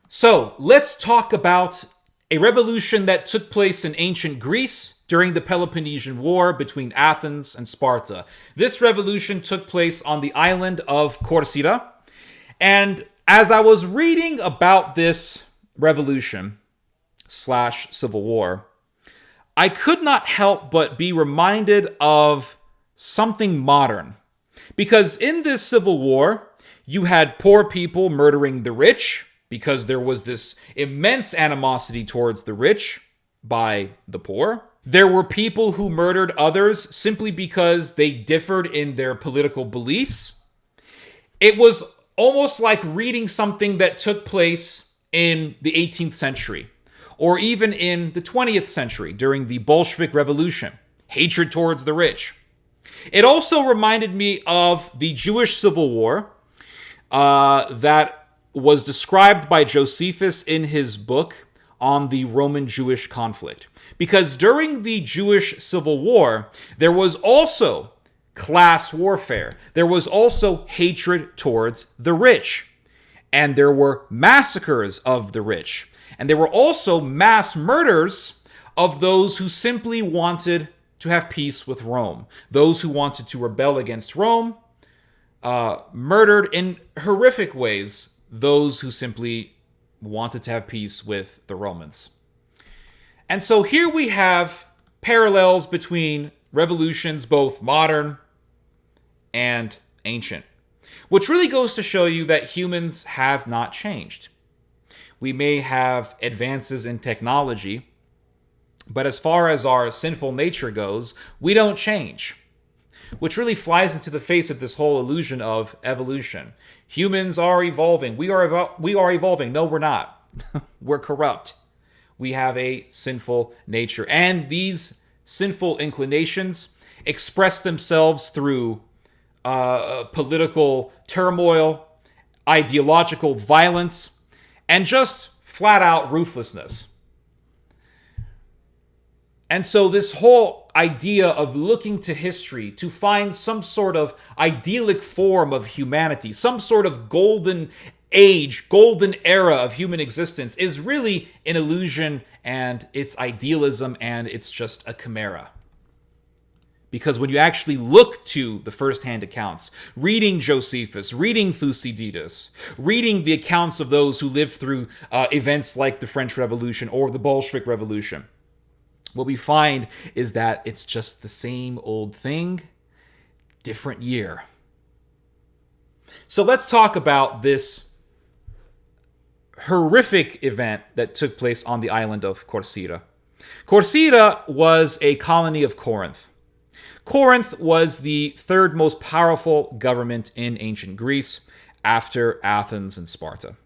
So let's talk about a revolution that took place in ancient Greece during the Peloponnesian War between Athens and Sparta. This revolution took place on the island of Corcyra. And as I was reading about this revolution slash civil war, I could not help but be reminded of something modern. Because in this civil war, you had poor people murdering the rich because there was this immense animosity towards the rich by the poor. There were people who murdered others simply because they differed in their political beliefs. It was almost like reading something that took place in the 18th century, or even in the 20th century during the Bolshevik Revolution. Hatred towards the rich. It also reminded me of the Jewish Civil War that was described by Josephus in his book on the Roman-Jewish conflict. Because during the Jewish Civil War, there was also class warfare. There was also hatred towards the rich. And there were massacres of the rich. And there were also mass murders of those who simply wanted to have peace with Rome. Those who wanted to rebel against Rome murdered in horrific ways those who simply wanted to have peace with the Romans. And so here we have parallels between revolutions, both modern and ancient, which really goes to show you that humans have not changed. We may have advances in technology, but as far as our sinful nature goes, we don't change. Which really flies into the face of this whole illusion of evolution. Humans are evolving. We are evolving. No, we're not. We're corrupt. We have a sinful nature. And these sinful inclinations express themselves through political turmoil, ideological violence, and just flat-out ruthlessness. And so this whole idea of looking to history to find some sort of idyllic form of humanity, some sort of golden age, golden era of human existence is really an illusion, and it's idealism, and it's just a chimera. Because when you actually look to the first-hand accounts, reading Josephus, reading Fusi Dida, reading the accounts of those who lived through events like the French Revolution or the Bolshevik Revolution, what we find is that it's just the same old thing, different year. So let's talk about this horrific event that took place on the island of Corcyra. Corcyra was a colony of Corinth. Corinth was the third most powerful government in ancient Greece after Athens and Sparta.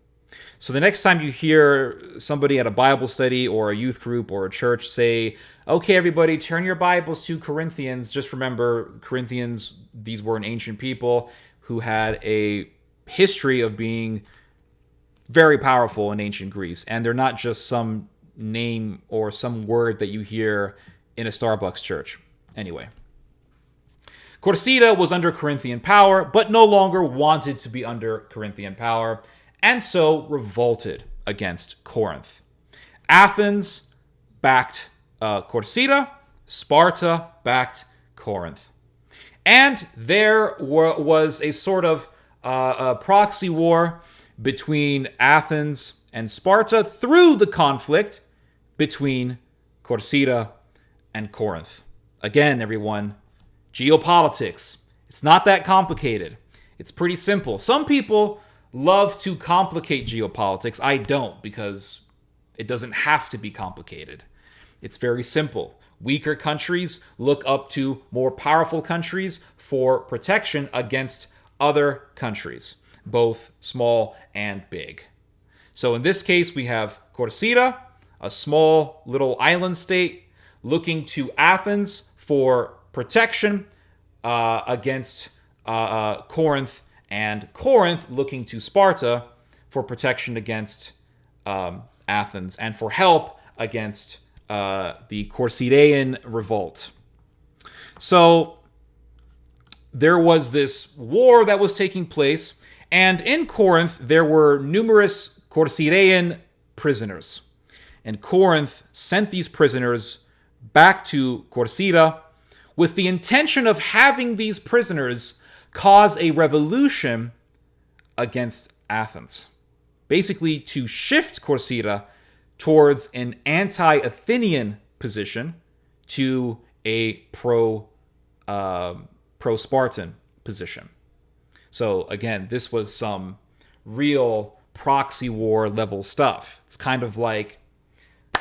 So the next time you hear somebody at a Bible study or a youth group or a church say, okay, everybody, turn your Bibles to Corinthians, just remember, Corinthians, these were an ancient people who had a history of being very powerful in ancient Greece. And they're not just some name or some word that you hear in a Starbucks church. Anyway. Corcyra was under Corinthian power, but no longer wanted to be under Corinthian power, and so revolted against Corinth. Athens backed Corcyra, Sparta backed Corinth. And there was a sort of a proxy war between Athens and Sparta through the conflict between Corcyra and Corinth. Again, everyone, geopolitics. It's not that complicated. It's pretty simple. Some people love to complicate geopolitics. I don't, because it doesn't have to be complicated. It's very simple. Weaker countries look up to more powerful countries for protection against other countries, both small and big. So in this case, we have Corcyra, a small little island state, looking to Athens for protection against Corinth, and Corinth looking to Sparta for protection against Athens and for help against the Corcyraean revolt. So there was this war that was taking place, And in Corinth, there were numerous Corcyraean prisoners. And Corinth sent these prisoners back to Corcyra with the intention of having these prisoners cause a revolution against Athens. Basically, to shift Corcyra towards an anti-Athenian position to a pro-Spartan position. So again, this was some real proxy war level stuff. It's kind of like,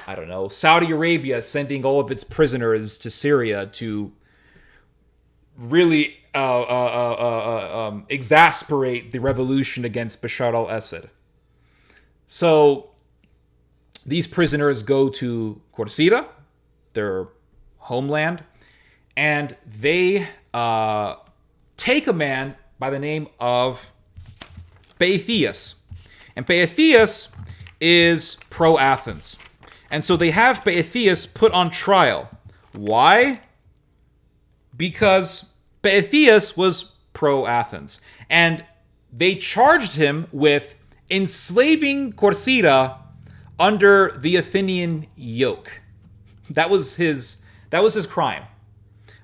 I don't know, Saudi Arabia sending all of its prisoners to Syria to really exasperate the revolution against Bashar al-Assad. So these prisoners go to Corcyra, their homeland, and they take a man by the name of Peithias. And Peithias is pro-Athens. And so they have Peithias put on trial. Why? Because Peithias was pro-Athens. And they charged him with enslaving Corcyra under the Athenian yoke. That was his crime.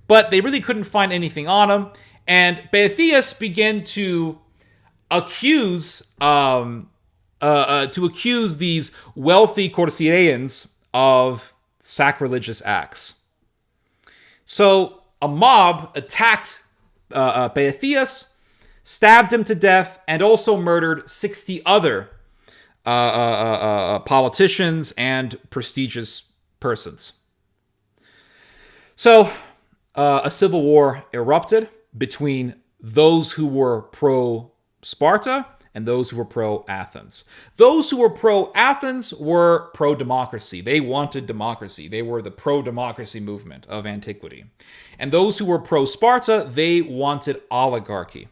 But they really couldn't find anything on him. And Peithias began to accuse these wealthy Corcyraeans of sacrilegious acts. So a mob attacked Peithias, stabbed him to death, and also murdered 60 other politicians and prestigious persons. So a civil war erupted between those who were pro-Sparta and those who were pro-Athens. Those who were pro-Athens were pro-democracy. They wanted democracy. They were the pro-democracy movement of antiquity. And those who were pro-Sparta, they wanted oligarchy.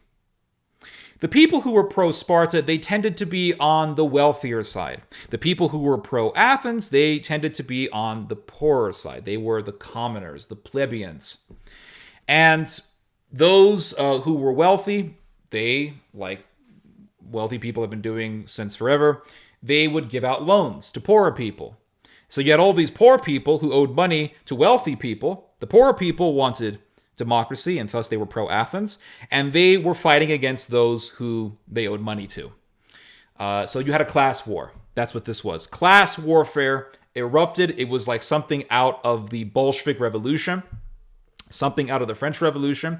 The people who were pro-Sparta, they tended to be on the wealthier side. The people who were pro-Athens, they tended to be on the poorer side. They were the commoners, the plebeians. And those who were wealthy, they, like wealthy people have been doing since forever, they would give out loans to poorer people. So you had all these poor people who owed money to wealthy people. The poorer people wanted democracy, and thus they were pro-Athens, and they were fighting against those who they owed money to. So you had a class war. That's what this was. Class warfare erupted. It was like something out of the Bolshevik Revolution, something out of the French Revolution.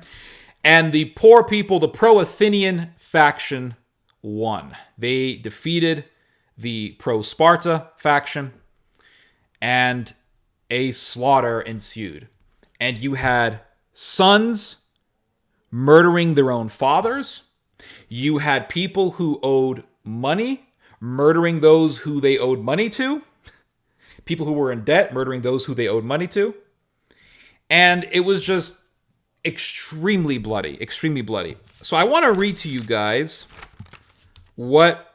And the poor people, the pro-Athenian faction, won. They defeated the pro-Sparta faction, and a slaughter ensued. And you had sons murdering their own fathers. You had people who owed money murdering those who they owed money to. People who were in debt murdering those who they owed money to. And it was just extremely bloody, extremely bloody. So I want to read to you guys what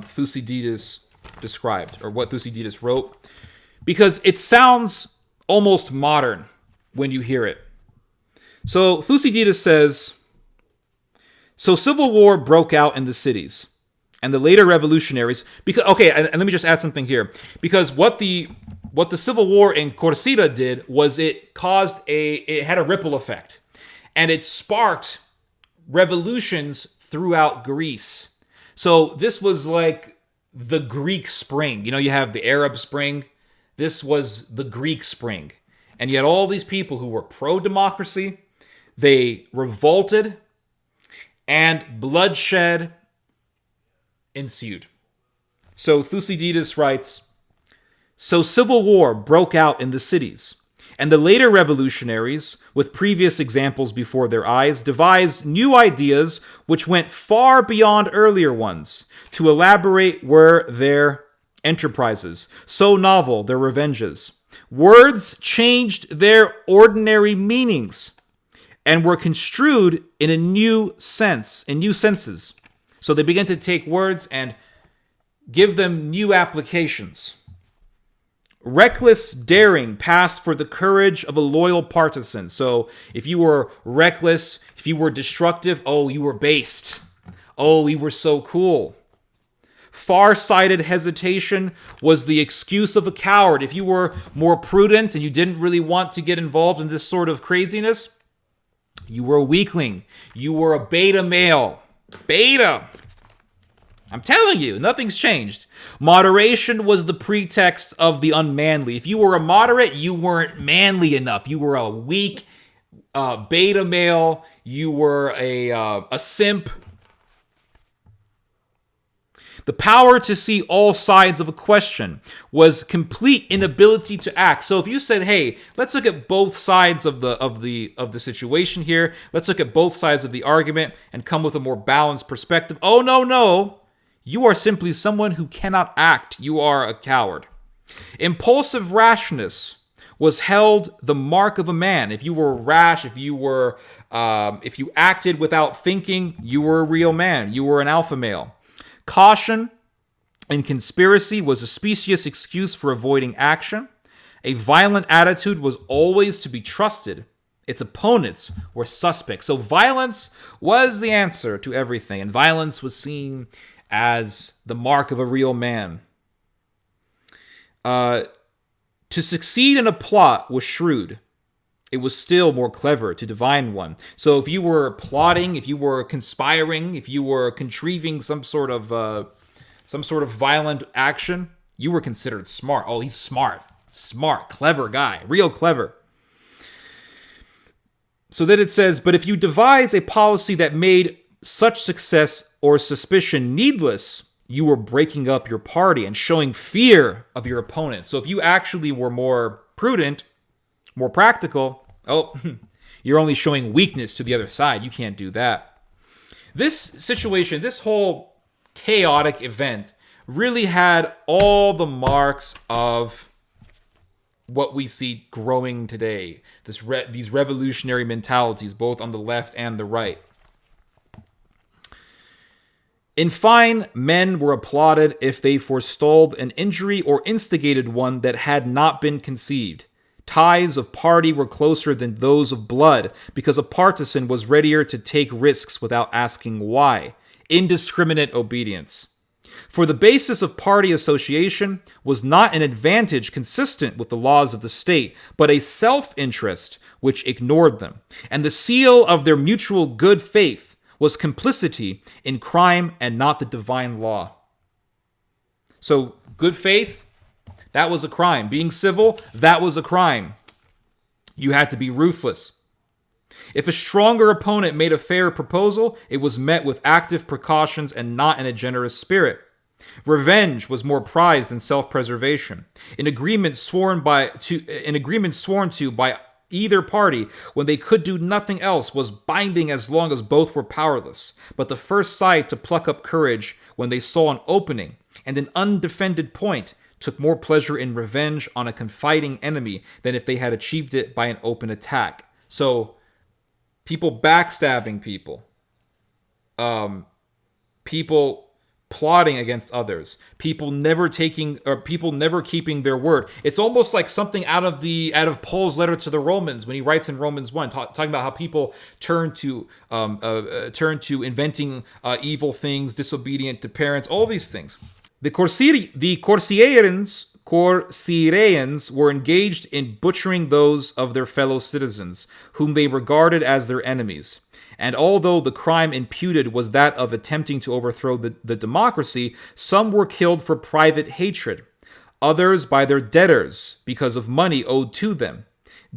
Thucydides described, or what Thucydides wrote, because it sounds almost modern when you hear it. So Thucydides says, so civil war broke out in the cities, and the later revolutionaries, because, okay, and let me just add something here, because what the civil war in Corcyra did was it had a ripple effect, and it sparked revolutions throughout Greece. So this was like the Greek Spring. You know, you have the Arab Spring. This was the Greek Spring. And you had all these people who were pro-democracy. They revolted, and bloodshed ensued. So Thucydides writes, so civil war broke out in the cities, and the later revolutionaries, with previous examples before their eyes, devised new ideas which went far beyond earlier ones. To elaborate were their enterprises, so novel their revenges. Words changed their ordinary meanings and were construed in a new sense, in new senses. So they began to take words and give them new applications. Reckless daring passed for the courage of a loyal partisan. So if you were reckless, if you were destructive, oh, you were based. Oh, we were so cool. Far-sighted hesitation was the excuse of a coward. If you were more prudent and you didn't really want to get involved in this sort of craziness, you were a weakling. You were a beta male. Beta. I'm telling you, nothing's changed. Moderation was the pretext of the unmanly. If you were a moderate, you weren't manly enough. You were a weak beta male. You were a simp. The power to see all sides of a question was complete inability to act. So if you said, "Hey, let's look at both sides of the situation here. Let's look at both sides of the argument and come with a more balanced perspective." Oh, no. You are simply someone who cannot act. You are a coward. Impulsive rashness was held the mark of a man. If you were rash, if you acted without thinking, you were a real man. You were an alpha male. Caution and conspiracy was a specious excuse for avoiding action. A violent attitude was always to be trusted. Its opponents were suspect. So violence was the answer to everything, and violence was seen as the mark of a real man. To succeed in a plot was shrewd. It was still more clever to divine one. So if you were plotting, if you were conspiring, if you were contriving some sort of violent action, you were considered smart. Oh, he's smart, clever guy, real clever. So then it says, but if you devise a policy that made such success or suspicion needless, you were breaking up your party and showing fear of your opponent. So if you actually were more prudent, more practical, oh, you're only showing weakness to the other side. You can't do that. This situation, this whole chaotic event, really had all the marks of what we see growing today. These revolutionary mentalities, both on the left and the right. In fine, men were applauded if they forestalled an injury or instigated one that had not been conceived. Ties of party were closer than those of blood, because a partisan was readier to take risks without asking why. Indiscriminate obedience. For the basis of party association was not an advantage consistent with the laws of the state, but a self-interest which ignored them. And the seal of their mutual good faith was complicity in crime and not the divine law. So, good faith, that was a crime. Being civil, that was a crime. You had to be ruthless. If a stronger opponent made a fair proposal, it was met with active precautions and not in a generous spirit. Revenge was more prized than self-preservation. An agreement sworn to by either party, when they could do nothing else, was binding as long as both were powerless. But the first side to pluck up courage when they saw an opening and an undefended point took more pleasure in revenge on a confiding enemy than if they had achieved it by an open attack. So, people backstabbing people, people plotting against others, people never keeping their word. It's almost like something out of Paul's letter to the Romans when he writes in Romans 1, talking about how people turn to inventing evil things, disobedient to parents, all these things. The Corcyraeans were engaged in butchering those of their fellow citizens, whom they regarded as their enemies. And although the crime imputed was that of attempting to overthrow the democracy, some were killed for private hatred, others by their debtors because of money owed to them.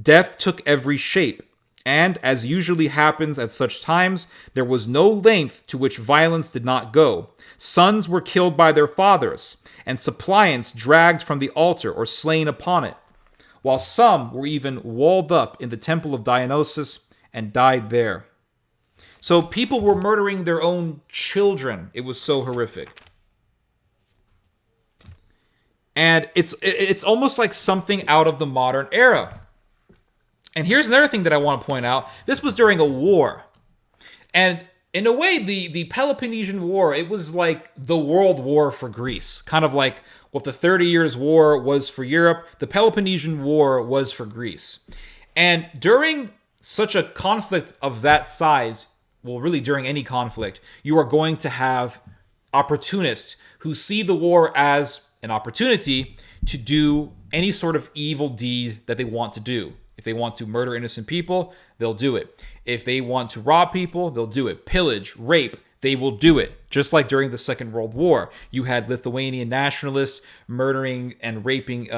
Death took every shape, and, as usually happens at such times, there was no length to which violence did not go. Sons were killed by their fathers, and suppliants dragged from the altar or slain upon it, while some were even walled up in the temple of Dionysus and died there. So people were murdering their own children. It was so horrific. And it's almost like something out of the modern era. And here's another thing that I want to point out. This was during a war. And In a way, the Peloponnesian War, it was like the world war for Greece. Kind of like what the 30 Years' War was for Europe, the Peloponnesian War was for Greece. And during such a conflict of that size, well, really during any conflict, you are going to have opportunists who see the war as an opportunity to do any sort of evil deed that they want to do. If they want to murder innocent people, they'll do it. If they want to rob people, they'll do it. Pillage, rape, they will do it. Just like during the Second World War, you had Lithuanian nationalists murdering and raping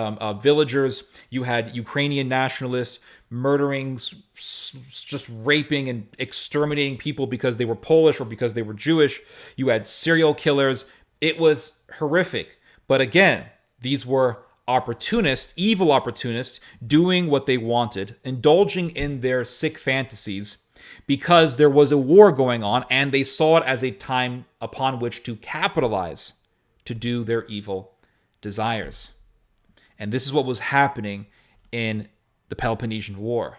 villagers. You had Ukrainian nationalists murdering, just raping and exterminating people because they were Polish or because they were Jewish. You had serial killers. It was horrific. But again, these were opportunists, evil opportunists, doing what they wanted, indulging in their sick fantasies because there was a war going on and they saw it as a time upon which to capitalize to do their evil desires. And this is what was happening in the Peloponnesian War.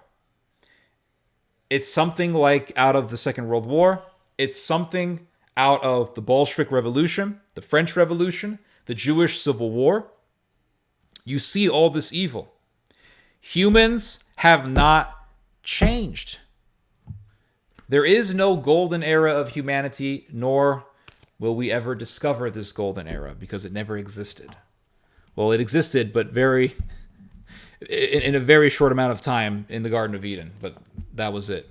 It's something like out of the Second World War. It's something out of the Bolshevik Revolution, the French Revolution, the Jewish Civil War. You see all this evil. Humans have not changed. There is no golden era of humanity, nor will we ever discover this golden era because it never existed. Well, it existed, but in a very short amount of time in the Garden of Eden, but that was it.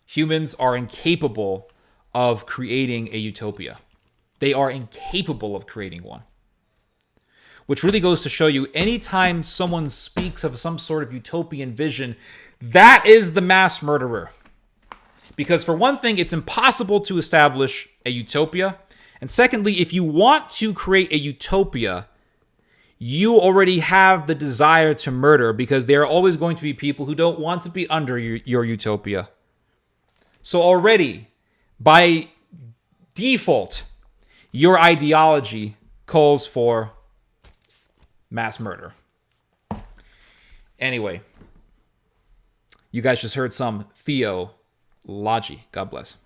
Humans are incapable of creating a utopia. They are incapable of creating one. Which really goes to show you, anytime someone speaks of some sort of utopian vision, that is the mass murderer. Because for one thing, it's impossible to establish a utopia. And secondly, if you want to create a utopia, you already have the desire to murder because there are always going to be people who don't want to be under your utopia. So already, by default, your ideology calls for mass murder. Anyway, you guys just heard some theology. God bless.